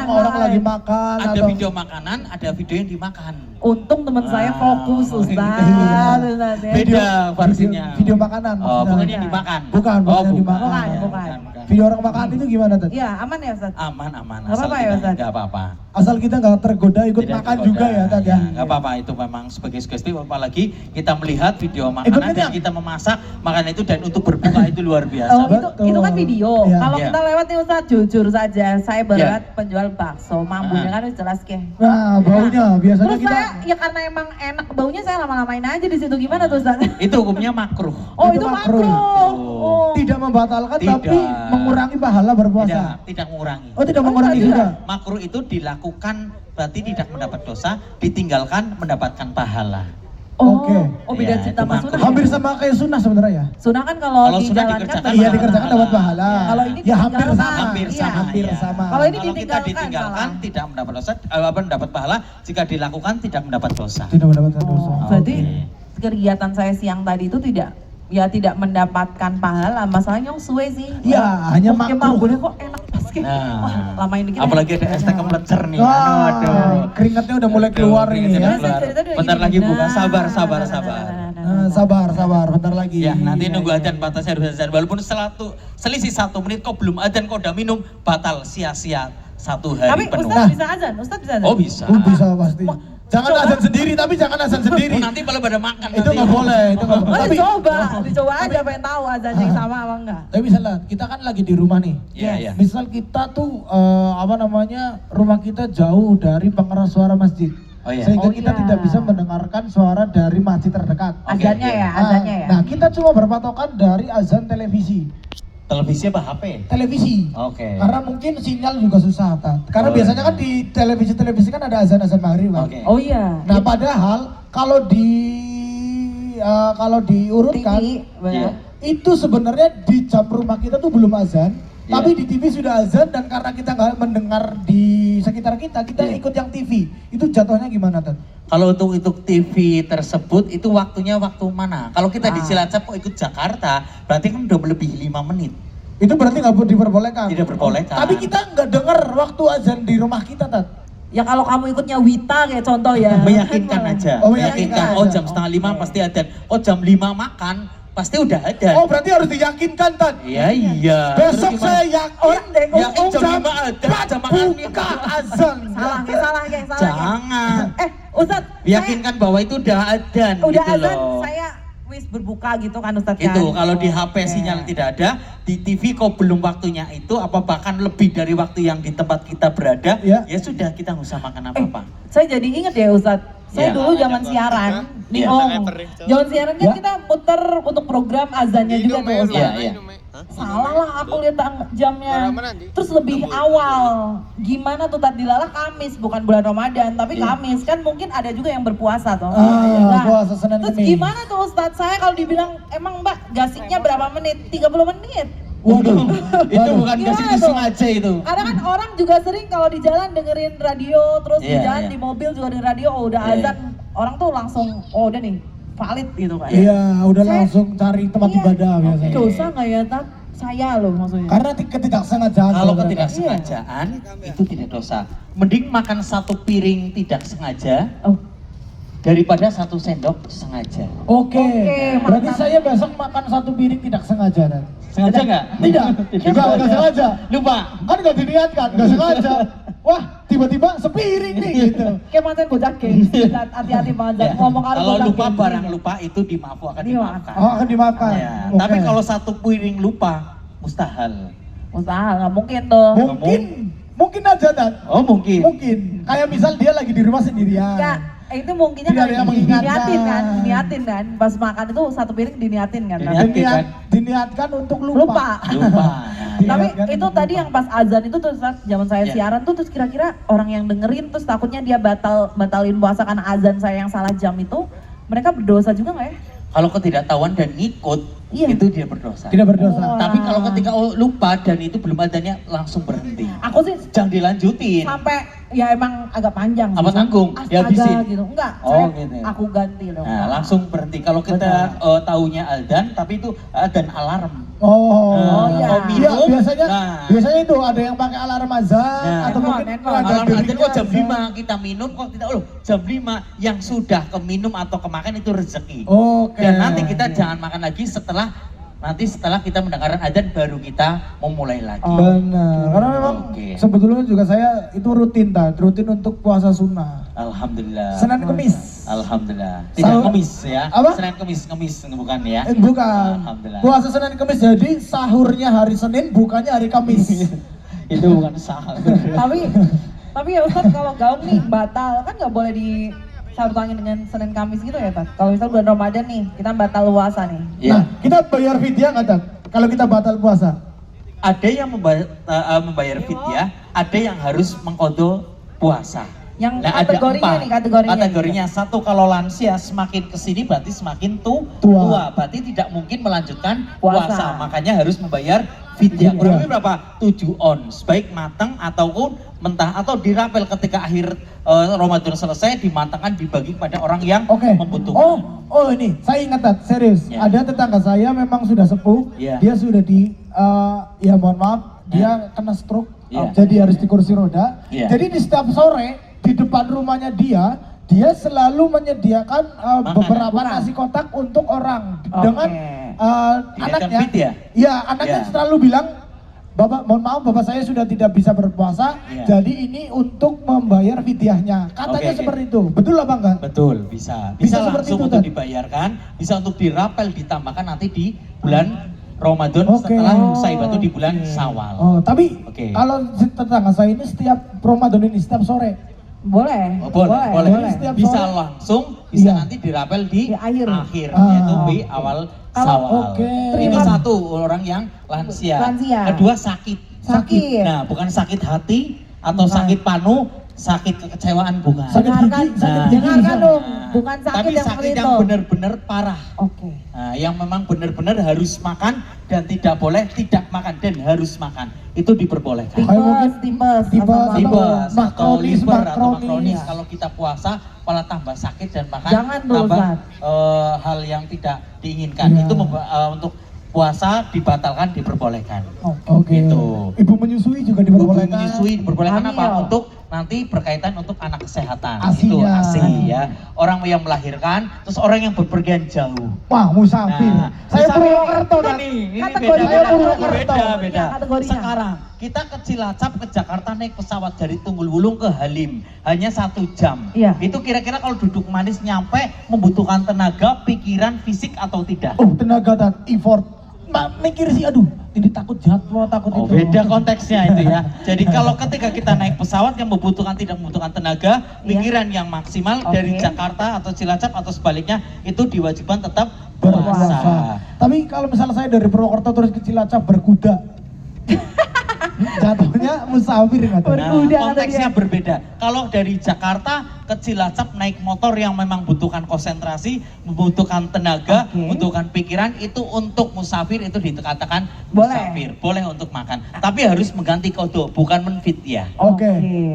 orang lagi makan Ada atau video makanan, ada video yang dimakan. Untung teman saya fokus Ustaz. Iya. Ustaz ya. Beda versinya. video makanan. Oh, maksudnya. bukan yang dimakan. Bukan, Oh, yang dimakan. Bukan. Video orang makan itu gimana tuh? Iya, aman ya Ustaz? Aman. Nggak apa-apa ya, Ustaz? Nggak apa-apa. Asal kita nggak tergoda ikut Tidak makan tergoda. juga ya tadi ya. Nggak apa-apa, itu memang sebagai sugesti, apalagi kita melihat video Ikut makanan dan kenyang. kita memasak makanan itu dan untuk berbuka itu luar biasa. Oh, Betul. itu kan video. Iya. Kalau Iya. kita lewat nih Ustaz, jujur saja, saya berat penjual bakso, mambunya kan udah jelas ke. Nah, baunya biasanya Terus kita saya, ya karena emang enak baunya, saya lama-lamain aja di situ. Gimana tuh Ustaz? Itu hukumnya makruh. Oh, Itu itu makruh. makruh. Oh. tidak membatalkan Tidak. tapi mengurangi pahala berpuasa. Tidak mengurangi. Oh, tidak mengurangi tidak. juga. Makruh itu dilakukan berarti tidak mendapat dosa, ditinggalkan mendapatkan pahala. Oh, Oke. oh beda Iya, cerita itu sama makruh. sunnah. Hampir sama kayak sunnah sebenarnya ya. Sunnah kan kalau Kalau sunnah dijalankan dikerjakan Iya, Pahala. dikerjakan dapat pahala. Kalau ini ya hampir ditinggalkan. sama. Hampir Iya. sama. Hampir iya. sama. Kalau ini Kalau kita ditinggalkan, ditinggalkan malah. tidak mendapat dosa, mendapat pahala. Jika dilakukan tidak mendapat dosa. Tidak mendapatkan dosa. Oh, berarti Oke. kegiatan saya siang tadi itu tidak mendapatkan pahala. Masalahnya yang suwe sih. Iya, hanya Oh, kayak makruh. boleh kok enak pas kayak. Nah, Wah, lamain dikit. apalagi ada es teh kemelecer nih. Wah, Aduh. keringatnya udah mulai keluar Aduh, nih keringatnya ya. keluar. Cerita dulu Bentar gini. lagi buka, Nah, sabar. Sabar, bentar lagi. Ya, nanti Iya, nunggu iya. adzan batasnya harus adzan. Walaupun selisih 1 menit kok belum adzan kok udah minum, batal sia-sia 1 hari Tapi penuh. Ustaz bisa azan, Ustaz bisa azan. Oh bisa. Bisa pasti. Jangan Coba. azan sendiri, tapi jangan azan sendiri. Oh, nanti malah pada makan. Itu nanti. nggak boleh, itu nggak boleh. Oh, Tapi dicoba aja pengen tahu azannya yang sama apa enggak. tapi misalnya kita kan lagi di rumah nih. Iya, iya. Misal kita tuh rumah kita jauh dari pengeras suara masjid. Oh, iya. Sehingga Oh, kita iya. tidak bisa mendengarkan suara dari masjid terdekat. Azannya iya. ya, azannya ya. Nah, kita cuma berpatokan dari azan televisi. Televisi apa HP? Televisi. Oke. Karena mungkin sinyal juga susah, Tat. Karena Oh, biasanya iya. kan di televisi kan ada azan-azan maghrib, Pak. Oke. Oh iya. Nah, padahal kalau diurutkan TV, benar. itu sebenarnya di jam rumah kita tuh belum azan, Iya. tapi di TV sudah azan dan karena kita nggak mendengar di sekitar kita Iya. ikut yang TV. Itu jatuhnya gimana, Tat? Kalau untuk TV tersebut itu waktunya waktu mana? Kalau kita di Cilacap kok ikut Jakarta, berarti kan udah melebihi 5 menit. Itu berarti nggak diperbolehkan. Tidak diperbolehkan. Tapi kita nggak dengar waktu azan di rumah kita, Tat. Ya kalau kamu ikutnya Wita kayak contoh ya. Meyakinkan aja. Oh, meyakinkan. meyakinkan Oh aja. jam setengah 5 pasti ada. Oh jam 5 makan, pasti udah ada. Oh berarti harus diyakinkan Tan. Iya. Besok Terus gimana? saya yakin deh Yakin jam 5 ada, jam makan buka azan. Salah ya. Jangan. Ustadz, Yakinkan bahwa itu udah ada udah gitu azan, loh. saya wis berbuka gitu kan Ustadz Itu kan? kalau di Oh, HP oke. sinyal tidak ada, di TV kok belum waktunya itu, apa bahkan lebih dari waktu yang di tempat kita berada, Ya. ya sudah kita nggak usah makan apa-apa. Saya jadi inget ya Ustadz, saya Iya. dulu zaman siaran di Iya. Om. Zaman siaran kan Ya. kita muter untuk program azannya juga tuh Ustadz. Iya, iya. Salah lah aku lihat jamnya. Terus lebih awal. Gimana tuh tadi dilalah Kamis, bukan bulan Ramadan, tapi Iya. Kamis kan mungkin ada juga yang berpuasa tuh. Puasa Senin Terus Kemis. gimana tuh Ustadz? Saya kalau dibilang emang Mbak gasiknya berapa menit? 30 menit. Waduh. Itu bukan Gimana kasih tuh? sengaja itu. Karena kan orang juga sering kalau di jalan dengerin radio, terus di Iya, jalan iya. di mobil juga dengerin radio, oh udah Iya, azan, orang tuh langsung, oh udah nih, valid gitu kan. Iya, udah Saya- langsung cari tempat Iya. ibadah biasanya. Dosa nggak ya, Tat? Saya loh maksudnya. Karena ketidaksengajaan. Kalau sebenarnya. ketidaksengajaan itu tidak dosa. Mending makan satu piring tidak sengaja Oh, daripada satu sendok sengaja. Oke. Oke, Berarti mantap. saya besok makan satu piring tidak sengaja Dan. Sengaja nggak? Tidak. Enggak sengaja. Lupa. Kan nggak diniatkan, nggak sengaja. Wah, tiba-tiba sepiring nih gitu. kayak mantan bocah geng, hati-hati banget Ya. ngomong karo Kalau bocah lupa geng. barang lupa itu akan dimaafkan. Oh, akan dimakan. Ya. Oke. Tapi kalau satu piring lupa mustahil. Usaha nggak mungkin tuh. Mungkin aja Dan. Oh mungkin. Mungkin. Kayak misal dia lagi di rumah sendirian. Enggak, itu mungkinnya Tidak ada yang mengingatkan. diniatin kan. Pas makan itu satu piring diniatin kan. Diniatin. Diniatkan untuk lupa. Lupa. Lupa. Tapi Diniatkan itu untuk tadi lupa. yang pas azan itu tuh saat zaman saya Ya. siaran tuh terus kira-kira orang yang dengerin terus takutnya dia batalin puasa karena azan saya yang salah jam itu, mereka berdosa juga nggak ya? Kalau ketidaktahuan dan ngikut, Iya. itu dia berdosa. Tidak berdosa. Oh. Tapi kalau ketika lupa dan itu belum adanya, langsung berhenti. Aku sih Jangan dilanjutin. sampai ya emang agak panjang sih. Apa tanggung? Astaga Dihabisin? gitu. Enggak, Oh, saya gitu. aku ganti loh. Nah, langsung berhenti. Kalau kita taunya adzan, tapi itu adzan alarm. Oh, iya. Mau Iya, minum, biasanya nah. biasanya itu ada yang pakai alarm azan Nah. atau mungkin Handphone. ada Alarm adzan dirinya kok jam azan. 5 kita minum, kok tidak, loh jam 5 yang sudah keminum atau kemakan itu rezeki. Oke. Dan nanti kita jangan makan lagi setelah kita mendengarkan adzan baru kita memulai lagi. Oh. Benar, karena memang Oke. sebetulnya juga saya itu rutin untuk puasa sunnah. Alhamdulillah. Senin Kemis. Alhamdulillah. Tidak Sahur- kemis ya. Apa? Senin kemis bukan ya. Bukan. Alhamdulillah. Puasa Senin Kemis jadi sahurnya hari Senin, bukannya hari Kamis. Itu bukan sahur. tapi ya Ustadz kalau gaung nih batal kan nggak boleh di sambutangin dengan Senin Kamis gitu ya Tat. Kalau misal bulan Ramadan nih kita batal puasa nih. Ya. Nah, kita bayar fidyah nggak, Tan? Kalau kita batal puasa? Ada yang membayar fidyah, ada yang harus mengqadha puasa. Yang Nah, ada kategorinya empat. nih, kategorinya. Kategorinya satu, kalau lansia semakin kesini berarti semakin Tua. tua. Berarti tidak mungkin melanjutkan Puasa. puasa. Makanya harus membayar fidyah. Fidyah. Kurang lebih berapa? 7 ons. Baik matang ataupun mentah atau dirapel ketika akhir Ramadan selesai, dimatangkan dibagi kepada orang yang Oke. membutuhkan. Oh ini, saya ingat, Tat, serius. Ya. Ada tetangga saya memang sudah sepuh. Ya. Dia sudah ya mohon maaf, dia kena stroke. Ya. Jadi harus di kursi roda. Ya. Jadi di setiap sore di depan rumahnya dia selalu menyediakan Makanan. beberapa nasi kotak untuk orang dengan Diniatkan anaknya. fit ya? Iya, anaknya Ya. selalu bilang, Bapak, mohon maaf, Bapak saya sudah tidak bisa berpuasa, Ya. jadi ini untuk membayar fidyahnya. Katanya Oke. seperti itu. Betul apa enggak? Betul, bisa. Bisa Bisa seperti langsung itu, untuk Tan? dibayarkan, bisa untuk dirapel, ditambahkan nanti di bulan Ramadan Oke. setelah Oh, usai itu di bulan oke. Syawal. Oh, tapi Oke. kalau tetangga saya ini setiap Ramadan ini setiap sore. Boleh. Oh, boleh. boleh. Setiap Bisa sore. langsung, bisa Iya. nanti dirapel di, Di akhir. yaitu di oke. awal Kalau- Syawal. oke. Itu Terima- satu orang yang lansia. Lansia. Kedua sakit. Sakit. Nah, bukan sakit hati atau Bukan. sakit panu, sakit kekecewaan bukan. Sakit Dengarkan, gigi, sakit Nah. gigi dengarkan bisa. dong, bukan sakit Tapi yang sakit seperti yang itu. benar-benar parah. Oke. Nah, yang memang benar-benar harus makan dan tidak boleh tidak makan dan harus makan. Itu diperbolehkan. Kayak mungkin Tipes. tipes Asam atau lambung. Tipes atau makronis, liver atau makronis. makronis. Kalau kita puasa malah tambah sakit dan makan Jangan tuh, tambah Ustaz. hal yang tidak diinginkan. Iya. Itu untuk puasa dibatalkan, diperbolehkan. Oke. Gitu. Ibu menyusui juga Ibu diperbolehkan. menyusui diperbolehkan apa? Hamil. Untuk nanti berkaitan untuk anak kesehatan. Asinya. Itu ASI ya. Orang yang melahirkan, terus orang yang berpergian jauh. Wah, musafir. Nah, Saya musafir Purwokerto dan ini Kategorinya beda, Purwokerto. beda. Iya, kategorinya. Sekarang kita ke Cilacap ke Jakarta naik pesawat dari Tunggul Wulung ke Halim hanya 1 jam. Iya. Itu kira-kira kalau duduk manis nyampe membutuhkan tenaga, pikiran, fisik atau tidak? Oh, tenaga dan effort. Mikir sih, aduh, ini takut jatuh, takut Oh, itu. beda konteksnya itu ya. Jadi kalau ketika kita naik pesawat yang tidak membutuhkan tenaga, Iya. pikiran yang maksimal Oke. dari Jakarta atau Cilacap atau sebaliknya itu diwajibkan tetap Berpuasa. puasa. Tapi kalau misalnya saya dari Purwokerto terus ke Cilacap berkuda, jatuhnya musafir nggak tuh? Nah, Berkuda konteksnya katanya. berbeda. Kalau dari Jakarta ke Cilacap naik motor yang memang membutuhkan konsentrasi, membutuhkan tenaga, Oke. membutuhkan pikiran, itu untuk musafir itu dikatakan Boleh. musafir, boleh untuk makan. Tapi harus mengganti kodo, bukan menfit ya. Oke.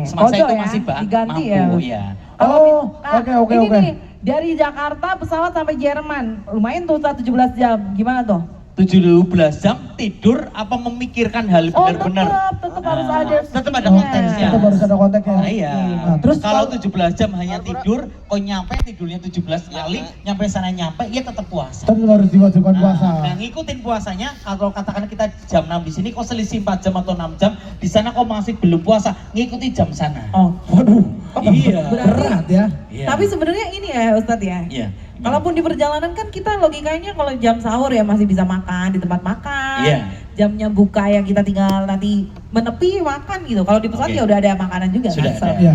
Semasa Kode itu ya, masih diganti mampu ya. ya. Oh, Nah, oke. ini nih, dari Jakarta pesawat sampai Jerman, lumayan tuh 17 jam, gimana tuh? 17 jam tidur apa memikirkan hal Oh, benar-benar? tetap harus Nah, ada. tetap ada Iya. konteksnya. Kita baru ada kontaknya. Nah, iya. Nah, terus kalau 17 jam hanya tidur, kok nyampe tidurnya 17 kali, nyampe sana nyampe, ya tetap puasa. tetap harus diwajibkan puasa. Nah, ngikutin puasanya, kalau katakan kita jam 6 di sini, kok selisih 4 jam atau 6 jam, di sana kok masih belum puasa, ngikuti jam sana. Oh, Waduh, Iya. berat ya. Iya. tapi sebenarnya ini ya Ustadz ya. Iya. Kalaupun di perjalanan kan kita logikanya kalau jam sahur ya masih bisa makan di tempat makan. Iya. Jamnya buka ya kita tinggal nanti menepi makan gitu. Kalau di pesawat Oke. ya udah ada makanan juga Sudah kan. ada. Iya.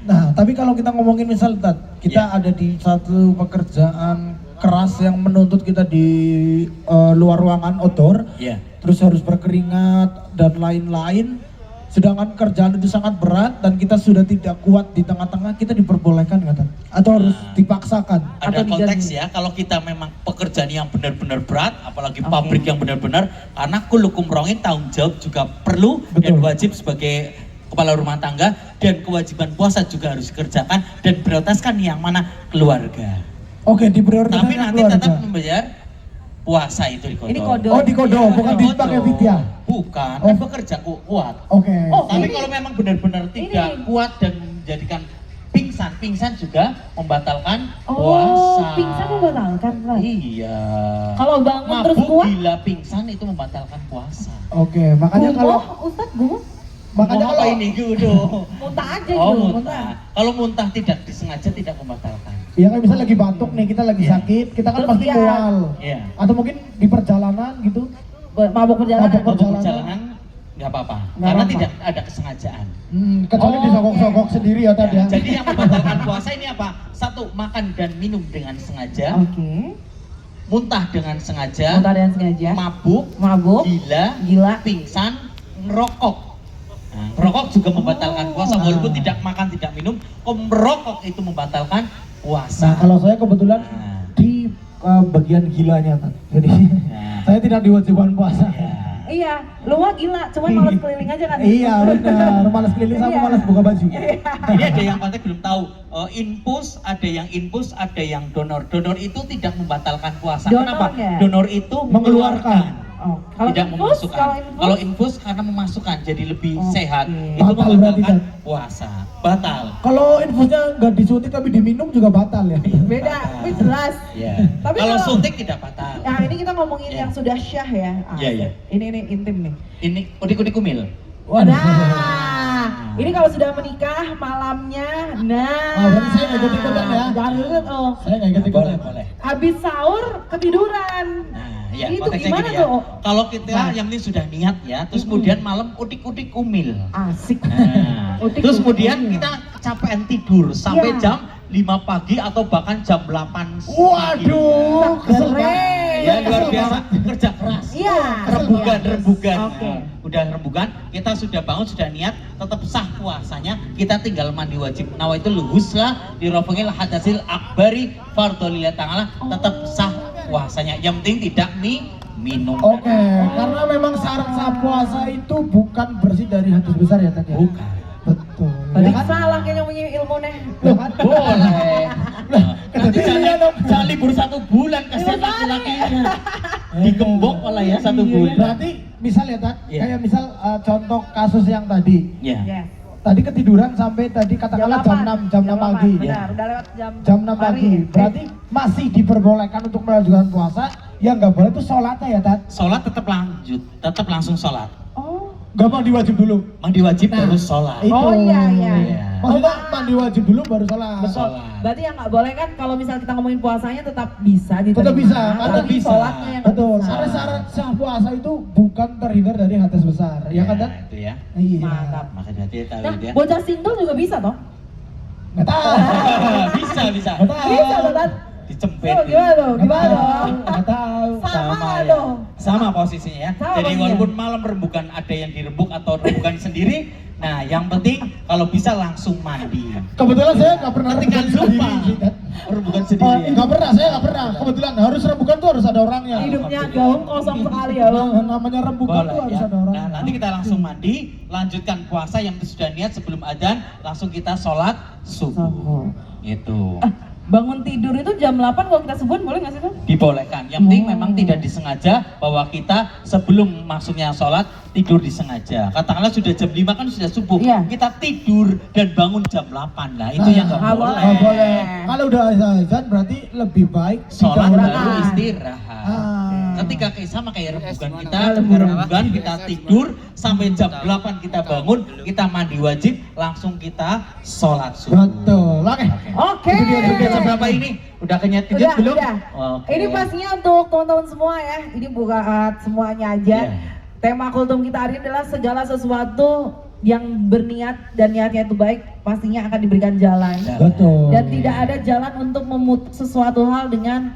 Nah, tapi kalau kita ngomongin misal Tat, kita Iya. ada di satu pekerjaan keras yang menuntut kita di luar ruangan outdoor, Iya. terus harus berkeringat dan lain-lain. Sedangkan kerjaan itu sangat berat dan kita sudah tidak kuat di tengah-tengah, kita diperbolehkan nggak Tat? Atau harus dipaksakan? Ada Atau konteks diganti. ya, kalau kita memang pekerjaan yang benar-benar berat, apalagi Oke. pabrik yang benar-benar, karena kulukum rongin tanggung jawab juga perlu dan Betul. wajib sebagai kepala rumah tangga, dan kewajiban puasa juga harus dikerjakan dan prioritaskan yang mana keluarga. Oke, diprioritaskan Tapi nanti keluarga. tetap membayar puasa itu di kodo. Ini kode. Oh, di kodo, bukan dipakai vidya. Bukan, Oh. kan bekerja kuat. Oke. Oh, Tapi ini- kalau memang benar-benar tidak ini. kuat dan menjadikan pingsan juga membatalkan Oh, puasa. pingsan membatalkan lah. Iya. Kalau bangun Mabuk, terus kuat? gila, pingsan itu membatalkan puasa. Oke, makanya kalau Ustadz gumoh, makanya Mau apa kalau ini gitu? muntah aja Oh, gitu. muntah. Kalau muntah tidak disengaja tidak membatalkan. ya kan misalnya lagi batuk nih, kita lagi Iya. sakit, kita kan Terus pasti iya. mual. Iya. Atau mungkin di perjalanan gitu. Mabuk perjalanan. Mabuk Kalau perjalanan. perjalanan nggak apa-apa, Nggak karena apa-apa. tidak ada kesengajaan. Kecuali Oh, disogok-sogok sendiri ya tadi ya. Jadi yang membatalkan puasa ini apa? Satu, makan dan minum dengan sengaja, Oke. muntah dengan sengaja, Muntah dan sengaja. mabuk, Mabuk. gila, pingsan, ngerokok. Nah, ngerokok juga membatalkan puasa, walaupun tidak makan, tidak minum, kok merokok itu membatalkan puasa. Nah, kalau saya kebetulan Nah. di bagian gilanya Tat. Jadi Nah. saya tidak diwajibkan puasa. Ya. Iya, lu mah gila, cuman malas keliling aja kan. Iya benar, malas keliling sama Iya. malas buka baju. Ini ada yang konteks belum tahu. Infus, ada yang donor. Donor itu tidak membatalkan puasa. Kenapa? Donornya? Donor itu Mengeluarkan. Oh, kalau tidak infus, memasukkan. kalau infus? Kalau infus karena memasukkan jadi lebih Oke. sehat. Itu Batal berarti, membatalkan Tan? puasa. Batal. Kalau infusnya nggak disuntik tapi diminum juga batal ya. Beda, tapi jelas. Ya. Tapi Kalau kalau- suntik tidak batal. Nah, ini kita ngomongin Iya. yang sudah syah ya. Iya, iya. Ini intim nih. Ini udik-udik kumil. Waduh. Nah, ini kalau sudah menikah malamnya, nah. berarti saya nggak ikut-ikutan ya? Jangan ikut, oh. Saya nggak ikut-ikutan. Boleh. Habis sahur ketiduran. Nah, ya, Itu konteksnya gimana gini ya. tuh? Kalau kita Nah. yang ini sudah niat ya, terus kemudian malam udik-udik kumil. Asik. Nah, Udik-udik terus kemudian kumil. kita capean tidur sampai Iya. jam 5 pagi atau bahkan jam 8 pagi. Waduh, kesel banget. Keren. Ya luar biasa, kerja keras. Iya. Rembugan. Oke. Nah, udah rembugan, kita sudah bangun, sudah niat, tetap sah puasanya. Kita tinggal mandi wajib. Nawaitul husla di rafungil hadasil akbari fardholillahi ta'ala, tetap sah puasanya. Yang penting tidak minum. Oke, karena memang syarat sah puasa itu bukan bersih dari hadis besar ya tadi. Bukan. Betul. Tadi Ya kan? salah kayaknya punya ilmu nih. Loh, kan? Boleh. Nanti Iya jangan, dong. jangan libur 1 bulan kasihan laki-lakinya. Digembok malah ya 1 Iya, bulan. Berarti misal ya Tat, Iya. kayak misal contoh kasus yang tadi. Ya. Ya. tadi ketiduran sampai tadi katakanlah jam 6 pagi. Benar, udah lewat jam Jam 6 pagi. Berarti masih diperbolehkan untuk melanjutkan puasa. Yang nggak boleh itu sholatnya ya, Tat? Sholat tetap lanjut, tetap langsung sholat. Oh. Nggak mandi wajib dulu. Mandi wajib Nah, baru sholat. itu. Oh iya. Maksudnya mandi wajib dulu baru sholat. Betul. Sholat. Berarti yang nggak boleh kan kalau misal kita ngomongin puasanya tetap bisa diterima. Tetap bisa, karena tapi bisa. sholatnya yang nggak Betul, bisa. karena syarat sah puasa itu bukan terhindar dari hadas besar, ya kan, Tat? Itu ya. Iya. Mantap. Maka hati tahu Nah, ya. bocah single juga bisa toh? Nggak tahu. Bisa. Nggak tahu. Bisa toh, Tat? Dicempet. Oh, gimana dong? Nggak Gimana tahu. dong? Nggak tahu. Sama ya. dong. Sama posisinya ya. Sama Jadi posisinya. walaupun malam rembukan ada yang dirembuk atau rembukan sendiri, nah yang penting kalau bisa langsung mandi. Kebetulan saya nggak pernah Ketika rembukan lupa sendiri sih, Tat. rembukan sendiri. ya. Nggak pernah, saya nggak pernah. Kebetulan harus rembukan tuh harus ada orangnya. Hidupnya gaung kosong sekali ya bang. Namanya rembukan Boleh, tuh harus ya. ada orangnya. Nah, nanti kita langsung mandi, lanjutkan puasa yang sudah niat sebelum adzan, langsung kita sholat subuh. Gitu. Bangun tidur itu jam 8 kalau kita subuhan boleh nggak sih Bang? Dibolehkan. Yang penting memang tidak disengaja bahwa kita sebelum masuknya sholat tidur disengaja. Katakanlah sudah jam 5 kan sudah subuh. Iya. Kita tidur dan bangun jam 8 lah. Itu yang nggak nggak boleh. Nggak boleh. Kalau udah azan berarti lebih baik Sholat didahulukan. baru Istirahat. istirahat. Ah. Ketika sama kayak rembukan kita tidur sampai jam 8 kita bangun, kita mandi wajib, langsung kita sholat subuh. Betul. Oke. Oke. Itu dia, Udah jam berapa ini? Udah kenyat Udah, belum? udah. Oke. Ini pastinya untuk teman-teman semua ya. Ini bukan semuanya aja. Iya. Tema kultum kita hari ini adalah segala sesuatu yang berniat dan niatnya itu baik pastinya akan diberikan jalan. Betul. Dan tidak ada jalan untuk memutus sesuatu hal dengan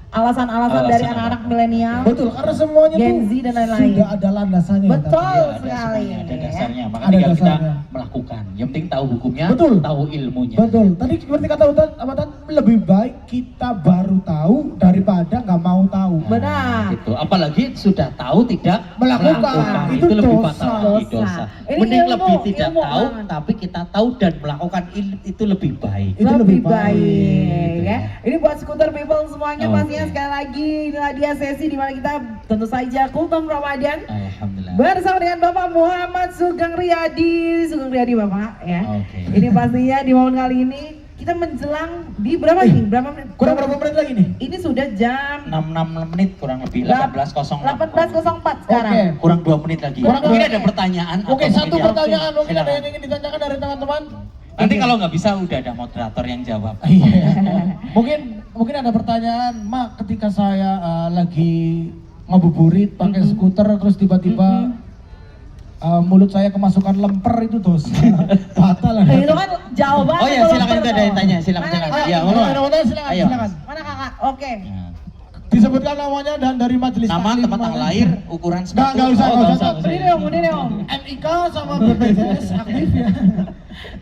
alasan-alasan dari Alasan anak-anak apa? milenial. Betul, karena semuanya Gen Z tuh dan lain-lain. sudah ada landasannya. ya, Tat. Betul Iya, ada sekali. semuanya, ada dasarnya. Maka Ada tinggal kita dasarnya. melakukan. Yang penting tahu hukumnya, Betul. tahu ilmunya. Betul. Tadi seperti kata Ustaz, apa Tat? Lebih baik kita baru tahu daripada nggak mau tahu. Benar. Gitu. Apalagi sudah tahu tidak Melakukan. Itu Itu lebih dosa. fatal lagi, Dosa. dosa. Ini Mending ilmu, lebih tidak ilmu tahu, banget. tapi kita tahu dan melakukan itu lebih baik. Itu lebih baik. Gitu ya. ya. Ini buat skuter people semuanya Oke. pastinya sekali lagi inilah dia sesi di mana kita tentu saja kultum Ramadan Alhamdulillah. bersama dengan Bapak Muhammad Sugeng Riyadi Bapak ya. Oke. Ini pastinya di momen kali ini kita menjelang di berapa nih? Berapa menit? Kurang berapa menit lagi nih? Ini sudah jam 6 menit kurang lebih 18.06. 18.04 sekarang. Oke. Kurang 2 menit lagi. Kurang Mungkin dua- ada pertanyaan Oke, atau satu mungkin pertanyaan mungkin ada silakan. yang ingin ditanyakan dari teman-teman. Nanti kalau nggak bisa udah ada moderator yang jawab. Iya. mungkin ada pertanyaan, Mak, ketika saya lagi ngabuburit pakai skuter terus tiba-tiba mulut saya kemasukan lemper itu dosa. Batal. Itu kan jawaban. Oh ya, silakan itu ada yang tanya, silakan. Iya, ngomong. Ada yang tanya, silakan, Ayo. silakan. Mana kakak? Oke. Ya. Disebutkan namanya dan dari majelis Nama, taklim tempat mana. tanggal lahir, ukuran sepatu. Nggak usah, Oh, nggak nggak usah. Ini deh om. NIK sama BPJS aktif ya.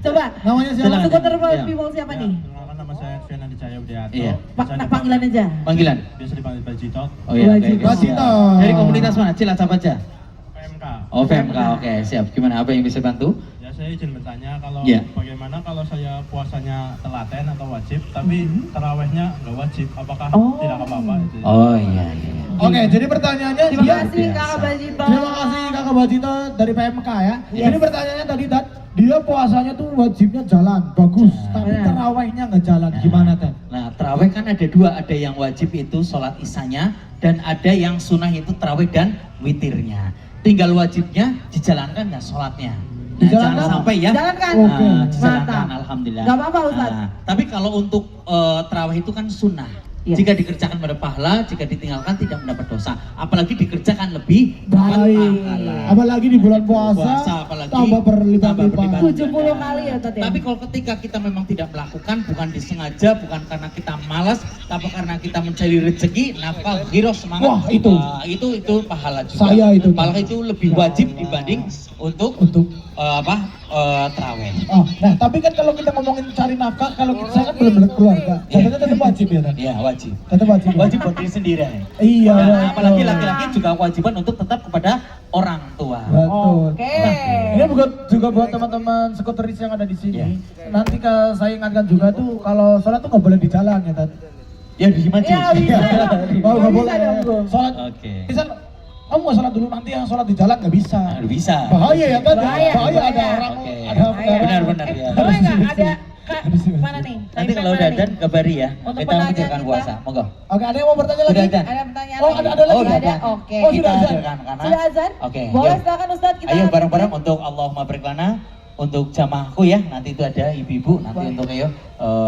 Coba. Namanya siapa? Silakan. Skuter Iya. people siapa Ya, nih? perkenalkan nama saya Fian Andi Cahaya Widianto. Iya. Pak, panggilan aja. Panggilan. Biasa dipanggil Pak Jitot, Oh iya, Wajib. oke, oke, Wajib siap. toh. Dari komunitas mana? Cilacap aja. PMK. Oh, PMK. Oke, siap. Gimana? Apa yang bisa bantu? Ya saya izin bertanya kalau Iya. bagaimana kalau saya puasanya telaten atau wajib, tapi tarawehnya nggak wajib, apakah Oh. tidak apa-apa? Itu. Oh iya, iya. Oke, jadi pertanyaannya Terima dia kasih biasa. kakak Bajito. Terima kasih Kakak Bajito dari PMK ya. Yes. Jadi pertanyaannya tadi Tat, dia puasanya tuh wajibnya jalan, bagus, tapi Benar. tarawehnya nggak jalan. Gimana Tat? Nah, terawih kan ada dua, ada yang wajib itu sholat isanya, dan ada yang sunnah itu terawih dan witirnya. Tinggal wajibnya dijalankan nggak sholatnya. Nah, Dijalankan? jangan sampai ya. Jalankan. Oke. Dijalankan, Mantap. alhamdulillah. Nggak apa-apa, Ustaz. Nah, tapi kalau untuk terawih itu kan sunnah. Yes. Jika dikerjakan pada pahala, jika ditinggalkan tidak mendapat dosa. Apalagi dikerjakan lebih dapat Baik. pahala. Apalagi di bulan puasa, apalagi tambah berlipat-lipat. berlipat 70 ganda. kali ya, Tat, ya? Tapi kalau ketika kita memang tidak melakukan, bukan disengaja, bukan karena kita malas, tapi karena kita mencari rezeki, nafkah, giro, semangat. Wah, itu. Itu pahala juga. Saya itu. Pahala itu lebih wajib dibanding untuk terawih. Oh, nah tapi kan kalau kita ngomongin cari nafkah, kalau saya kan belum berkeluarga, jadinya tetap wajib ya Tat? Ya wajib. Tetap wajib. ya? Wajib buat diri sendiri. Iya. Nah, betul. apalagi laki-laki juga kewajiban untuk tetap kepada orang tua. Betul. Oke. Nah, ini juga buat teman-teman skuteris yang ada di sini. Ya. Nanti saya ingatkan juga tuh kalau sholat tuh nggak boleh di jalan ya Tat. Ya di mana? Ya, bisa dong. Oh, nggak Bisa boleh. dong, Bro. Sholat. Oke. Misal Kamu nggak sholat dulu, nanti yang sholat di jalan nggak bisa. Aduh, bisa. Bahaya ya kan? Bahaya. ada orang, Oke. ada Benar-benar ya. Boleh nggak ada Kak, mana nih? Nanti Time kalau mana udah nih? dan kabari ya. Untuk Kita penanya menjalankan kita. puasa. Monggo. Oke, ada yang mau bertanya lagi? Sudah dan. Ada pertanyaan Oh, lagi? ada lagi? Oh, udah Ada, dan. oke. Oh, sudah Kita azan. ajarkan karena. Sudah azan? Oke. Boleh yuk. silakan Ustadz kita. Ayo bareng-bareng untuk Allahumma barik lana, untuk jamaahku ya. Nanti itu ada ibu-ibu, nanti Boleh. untuk ayo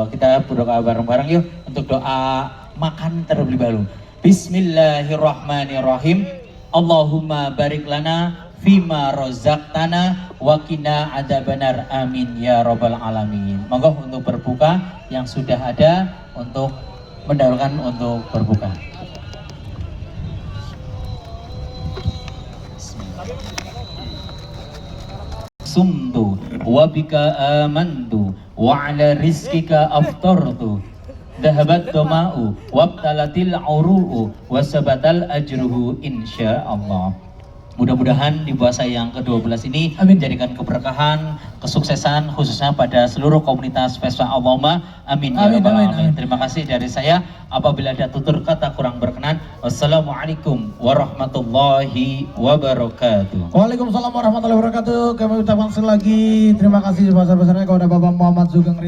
kita berdoa bareng-bareng yuk untuk doa makan terlebih dahulu. Bismillahirrahmanirrahim. Allahumma barik lana fima rozaqtana wa qina adzabannar, amin ya rabbal alamin. Monggo untuk berbuka yang sudah ada untuk mendahulukan untuk berbuka. Sumtu wa bika amantu wa ala rizkika aftartu dhahabat doma'u wabtalatil uru'u wasabatal ajruhu insyaallah. Mudah-mudahan di puasa yang ke-12 ini Amin. menjadikan keberkahan, kesuksesan khususnya pada seluruh komunitas Vespa Allahumma amin ya Amin, rabbal amin, alamin. amin. Terima kasih dari saya. Apabila ada tutur kata kurang berkenan, wassalamualaikum warahmatullahi wabarakatuh. Waalaikumsalam warahmatullahi wabarakatuh. Kami ucapkan sekali lagi terima kasih sebesar-besarnya kepada Bapak Muhammad Sugeng